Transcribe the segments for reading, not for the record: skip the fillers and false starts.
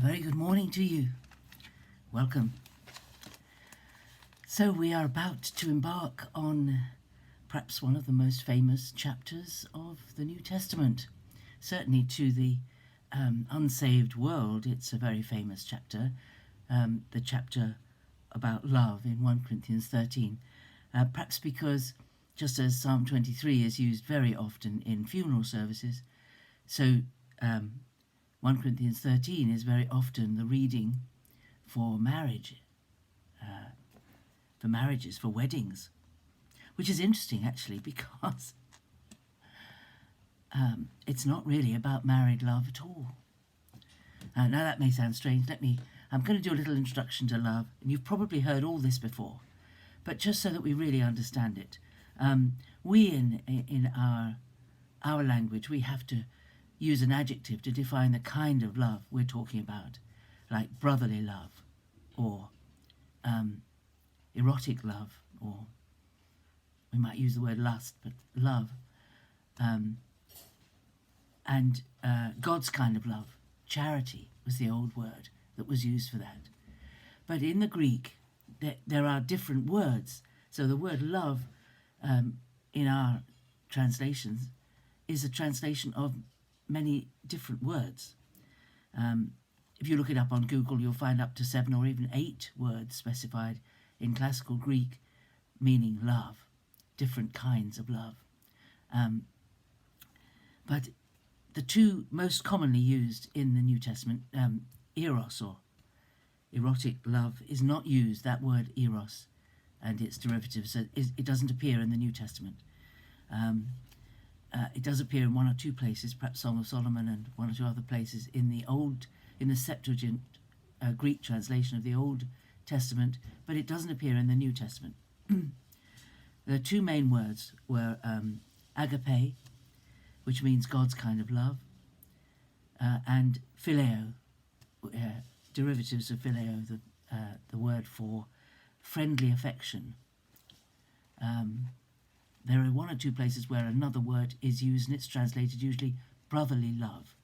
A very good morning to you. Welcome. So we are about to embark on perhaps one of the most famous chapters of the New Testament. Certainly to the unsaved world, it's a very famous chapter, the chapter about love in 1 Corinthians 13. Perhaps because, just as Psalm 23 is used very often in funeral services, so 1 Corinthians 13 is very often the reading for marriage, for marriages, for weddings, which is interesting actually because it's not really about married love at all. Now that may sound strange. I'm going to do a little introduction to love, and you've probably heard all this before, but just so that we really understand it, we in our language, we have to use an adjective to define the kind of love we're talking about, like brotherly love, or erotic love, or we might use the word lust, but love, and God's kind of love. Charity was the old word that was used for that. But in the Greek, there are different words. So the word love in our translations is a translation of many different words. If you look it up on Google, you'll find up to 7 or even 8 words specified in classical Greek meaning love, different kinds of love. But the two most commonly used in the New Testament, Eros or erotic love, is not used, that word Eros and its derivatives. So it doesn't appear in the New Testament. It does appear in 1 or 2 places, perhaps Song of Solomon and 1 or 2 other places in the Septuagint Greek translation of the Old Testament, but it doesn't appear in the New Testament. The 2 main words were agape, which means God's kind of love, and filio, derivatives of filio, the word for friendly affection. There are 1 or 2 places where another word is used, and it's translated usually brotherly love,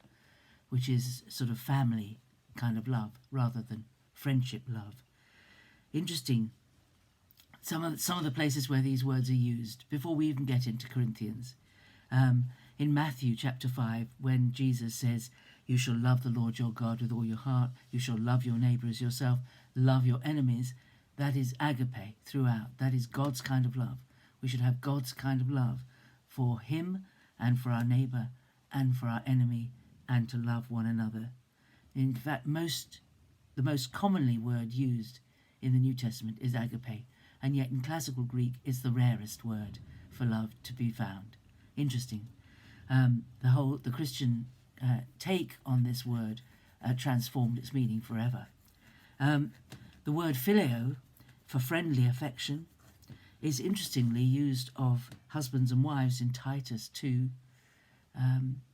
which is sort of family kind of love rather than friendship love. Interesting, some of the places where these words are used, before we even get into Corinthians. In Matthew chapter 5, when Jesus says, "You shall love the Lord your God with all your heart, you shall love your neighbour as yourself, love your enemies," that is agape throughout. That is God's kind of love. We should have God's kind of love for him and for our neighbour and for our enemy, and to love one another. In fact, the most commonly word used in the New Testament is agape, and yet in classical Greek it's the rarest word for love to be found. Interesting. The Christian take on this word transformed its meaning forever. The word filio, for friendly affection, is interestingly used of husbands and wives in Titus 2.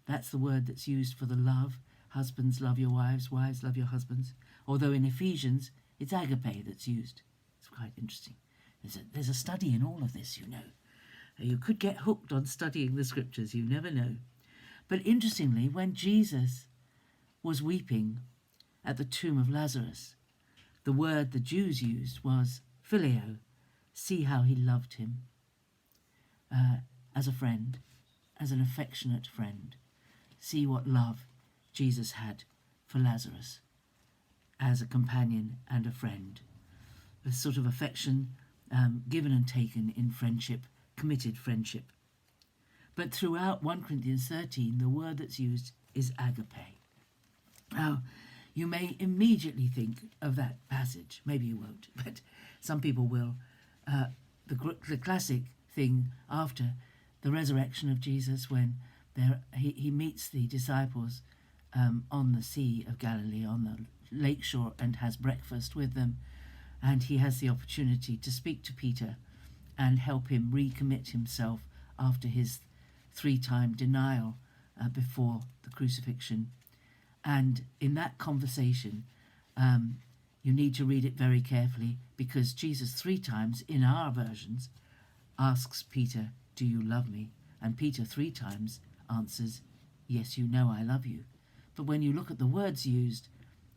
That's the word that's used for the love. Husbands, love your wives, wives, love your husbands. Although in Ephesians, it's agape that's used. It's quite interesting. There's a study in all of this, you know. You could get hooked on studying the scriptures, you never know. But interestingly, when Jesus was weeping at the tomb of Lazarus, the word the Jews used was filio. See how he loved him as a friend, as an affectionate friend. See what love Jesus had for Lazarus as a companion and a friend. A sort of affection given and taken in friendship, committed friendship. But throughout 1 Corinthians 13, the word that's used is agape. Now, you may immediately think of that passage. Maybe you won't, but some people will. The classic thing after the resurrection of Jesus, when he meets the disciples on the Sea of Galilee, on the lake shore, and has breakfast with them, and he has the opportunity to speak to Peter and help him recommit himself after his 3-time denial before the crucifixion. And in that conversation, you need to read it very carefully, because Jesus 3 times in our versions asks Peter, "Do you love me?" And Peter 3 times answers, "Yes, you know I love you." But when you look at the words used,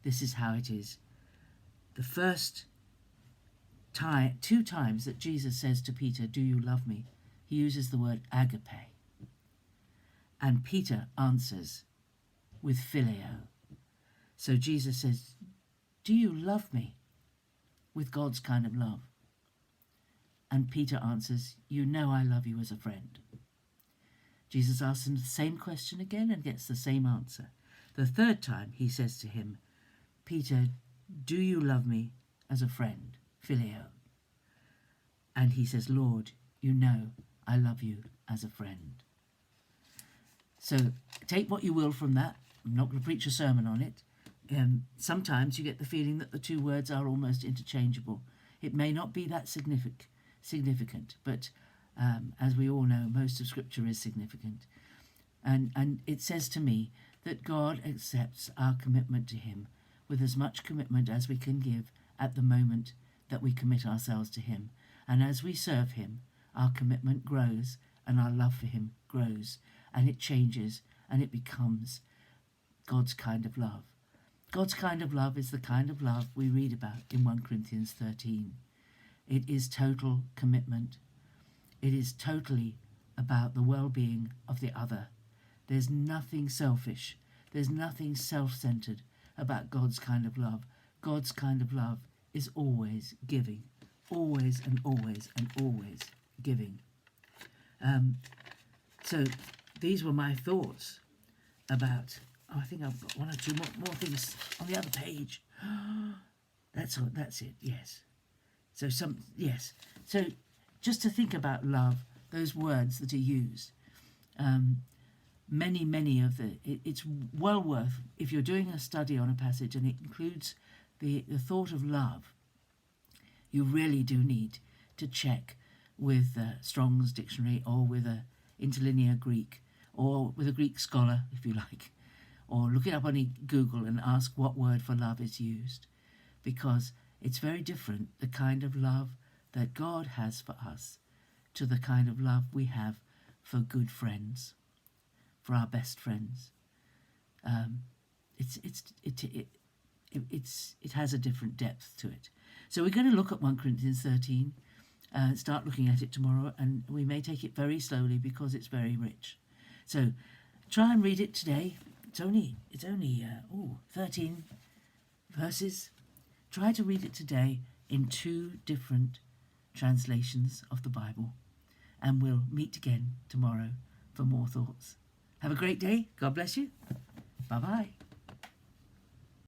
this is how it is. The first time, 2 times that Jesus says to Peter, "Do you love me?" he uses the word agape. And Peter answers with filio. So Jesus says, "Do you love me?" with God's kind of love. And Peter answers, "You know I love you as a friend." Jesus asks him the same question again and gets the same answer. The 3rd time he says to him, "Peter, do you love me as a friend?" Filio. And he says, "Lord, you know I love you as a friend." So take what you will from that. I'm not going to preach a sermon on it. Sometimes you get the feeling that the 2 words are almost interchangeable. It may not be that significant, but as we all know, most of Scripture is significant. And it says to me that God accepts our commitment to him with as much commitment as we can give at the moment that we commit ourselves to him. And as we serve him, our commitment grows and our love for him grows, and it changes and it becomes God's kind of love. God's kind of love is the kind of love we read about in 1 Corinthians 13. It is total commitment. It is totally about the well-being of the other. There's nothing selfish. There's nothing self-centered about God's kind of love. God's kind of love is always giving. Always and always and always giving. So these were my thoughts about... I think I've got 1 or 2 more things on the other page. That's it, yes. So So just to think about love, those words that are used. Many of it's well worth, if you're doing a study on a passage and it includes the thought of love, you really do need to check with Strong's Dictionary or with a interlinear Greek or with a Greek scholar, if you like, or look it up on Google and ask what word for love is used, because it's very different, the kind of love that God has for us to the kind of love we have for good friends, for our best friends. It has a different depth to it. So we're going to look at 1 Corinthians 13, start looking at it tomorrow, and we may take it very slowly because it's very rich. So try and read it today. It's only 13 verses. Try to read it today in 2 different translations of the Bible, and we'll meet again tomorrow for more thoughts. Have a great day. God bless you. Bye-bye.